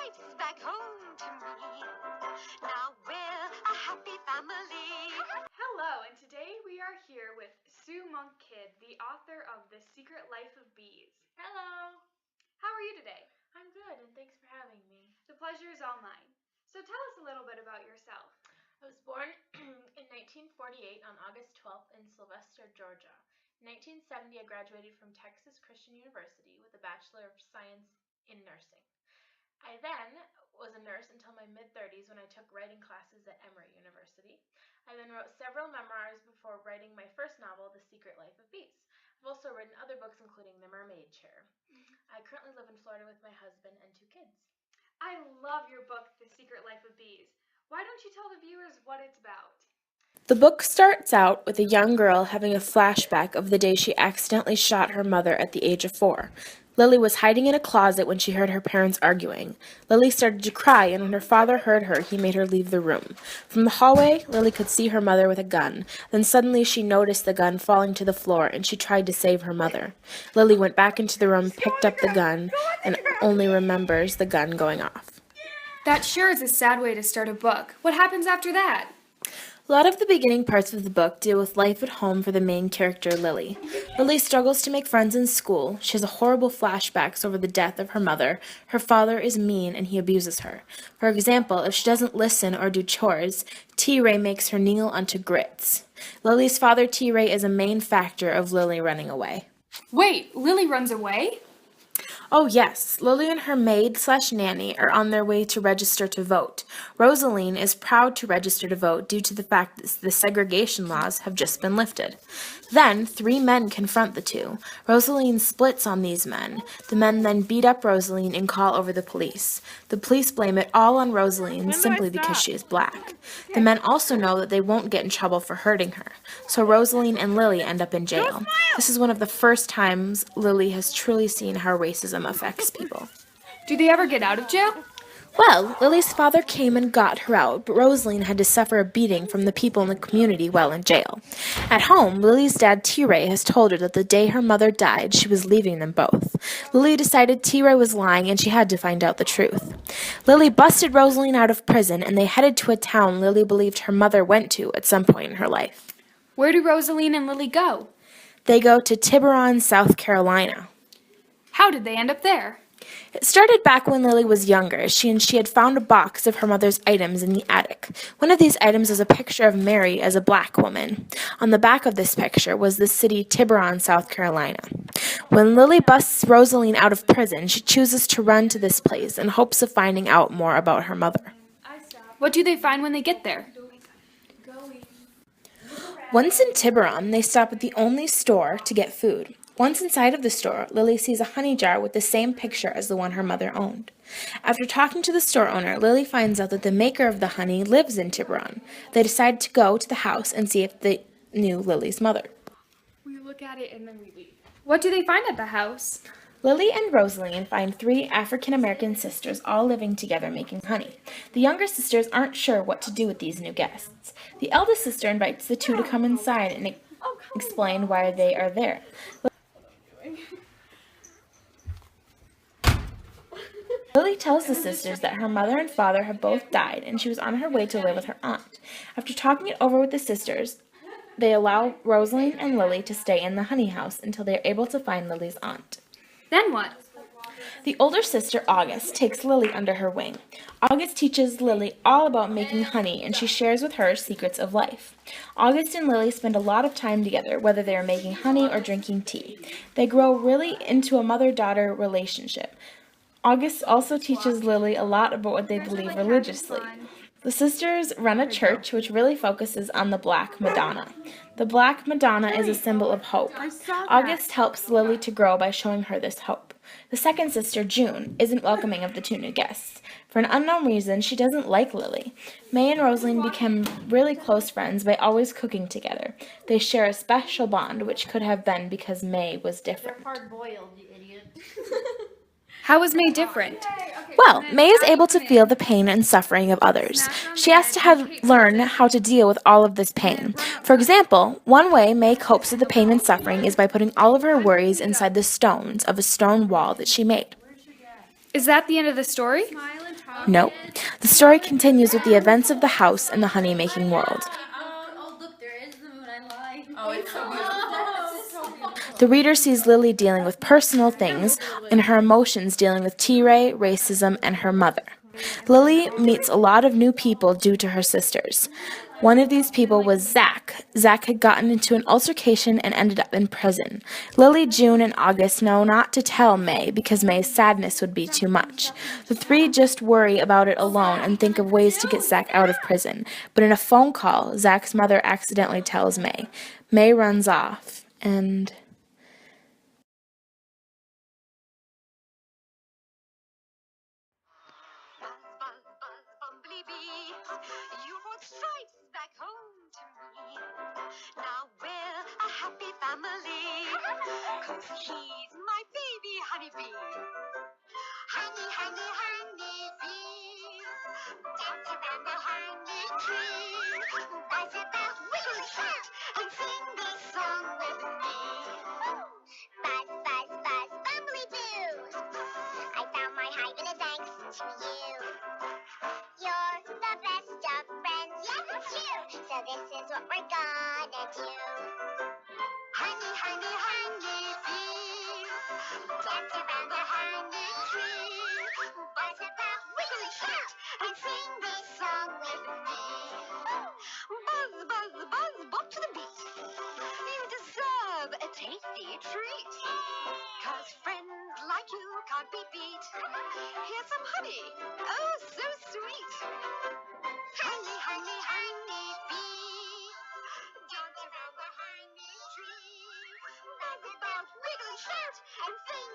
life's back home to me. Now we're a happy family. Hello, and today we are here with Sue Monk Kidd, the author of The Secret Life of Bees. Hello. How are you today? I'm good, and thanks for having me. The pleasure is all mine. So tell us a little bit about yourself. I was born in 1948 on August 12th in Sylvester, Georgia. In 1970, I graduated from Texas Christian University with a Bachelor of Science in Nursing. I then was a nurse until my mid-30s when I took writing classes at Emory University. I then wrote several memoirs before writing my first novel, The Secret Life of Bees. I've also written other books, including The Mermaid Chair. I currently live in Florida with my husband and 2 kids. I love your book, The Secret Life of Bees. Why don't you tell the viewers what it's about? The book starts out with a young girl having a flashback of the day she accidentally shot her mother at the age of 4. Lily was hiding in a closet when she heard her parents arguing. Lily started to cry, and when her father heard her, he made her leave the room. From the hallway, Lily could see her mother with a gun. Then suddenly she noticed the gun falling to the floor, and she tried to save her mother. Lily went back into the room, picked up the gun, and only remembers the gun going off. That sure is a sad way to start a book. What happens after that? A lot of the beginning parts of the book deal with life at home for the main character, Lily. Lily struggles to make friends in school. She has horrible flashbacks over the death of her mother. Her father is mean and he abuses her. For example, if she doesn't listen or do chores, T-Ray makes her kneel onto grits. Lily's father, T-Ray, is a main factor of Lily running away. Wait, Lily runs away? Oh yes, Lily and her maid/nanny are on their way to register to vote. Rosaline is proud to register to vote due to the fact that the segregation laws have just been lifted. Then 3 men confront the two. Rosaline splits on these men. The men then beat up Rosaline and call over the police. The police blame it all on Rosaline simply because she is black. The men also know that they won't get in trouble for hurting her. So Rosaline and Lily end up in jail. This is one of the first times Lily has truly seen how racism affects people. Do they ever get out of jail? Well, Lily's father came and got her out, but Rosaline had to suffer a beating from the people in the community while in jail. At home, Lily's dad, T-Ray, has told her that the day her mother died, she was leaving them both. Lily decided T-Ray was lying and she had to find out the truth. Lily busted Rosaline out of prison and they headed to a town Lily believed her mother went to at some point in her life. Where do Rosaline and Lily go? They go to Tiburon, South Carolina. How did they end up there? It started back when Lily was younger. She had found a box of her mother's items in the attic. One of these items was a picture of Mary as a black woman. On the back of this picture was the city Tiburon, South Carolina. When Lily busts Rosaline out of prison, she chooses to run to this place in hopes of finding out more about her mother. What do they find when they get there? Once in Tiburon, they stop at the only store to get food. Once inside of the store, Lily sees a honey jar with the same picture as the one her mother owned. After talking to the store owner, Lily finds out that the maker of the honey lives in Tiburon. They decide to go to the house and see if they knew Lily's mother. We look at it and then we leave. What do they find at the house? Lily and Rosaline find 3 African-American sisters all living together making honey. The younger sisters aren't sure what to do with these new guests. The eldest sister invites the 2 to come inside and explain why they are there. Lily tells the sisters that her mother and father have both died and she was on her way to live with her aunt. After talking it over with the sisters, they allow Rosaline and Lily to stay in the honey house until they are able to find Lily's aunt. Then what? The older sister, August, takes Lily under her wing. August teaches Lily all about making honey, and she shares with her secrets of life. August and Lily spend a lot of time together, whether they are making honey or drinking tea. They grow really into a mother-daughter relationship. August also teaches Lily a lot about what they believe religiously. The sisters run a church which really focuses on the Black Madonna. The Black Madonna is a symbol of hope. August helps Lily to grow by showing her this hope. The second sister, June, isn't welcoming of the 2 new guests. For an unknown reason, she doesn't like Lily. May and Rosaline become really close friends by always cooking together. They share a special bond, which could have been because May was different. Hard-boiled, you idiot. How is May different? Well, May is able to feel the pain and suffering of others. She has to learn how to deal with all of this pain. For example, one way May copes with the pain and suffering is by putting all of her worries inside the stones of a stone wall that she made. Is that the end of the story? Nope. The story continues with the events of the house and the honey-making world. Oh, look, there is the moon. I lied. Oh, it's so beautiful. The reader sees Lily dealing with personal things and her emotions dealing with T-Ray, racism, and her mother. Lily meets a lot of new people due to her sisters. One of these people was Zach. Zach had gotten into an altercation and ended up in prison. Lily, June, and August know not to tell May because May's sadness would be too much. The three just worry about it alone and think of ways to get Zach out of prison. But in a phone call, Zach's mother accidentally tells May. May runs off, and... Buzz, buzz, buzz, bumblebees, you brought stripes back home to me. Now we're a happy family, 'cause he's my baby honeybee. Honey, honey, honeybee, dance around the honey tree. Buzz about, wiggle, shout, and sing this song with me. Buzz, buzz, buzz, bumblebees, I found my hive and it's thanks to you. You're the best of friends, yes it's you. So this is what we're gonna do. Honey, honey, honey bee, dance around the honey tree. Buzz about, wiggle, shout, and sing this song with me. Buzz, buzz, buzz, bop to the beat. You deserve a tasty treat. 'Cause friends like you can't be beat. Here's some honey, oh so sweet. Honey, honey, honey bee, dance around the honey tree. Buzz about, wiggle and shout, and sing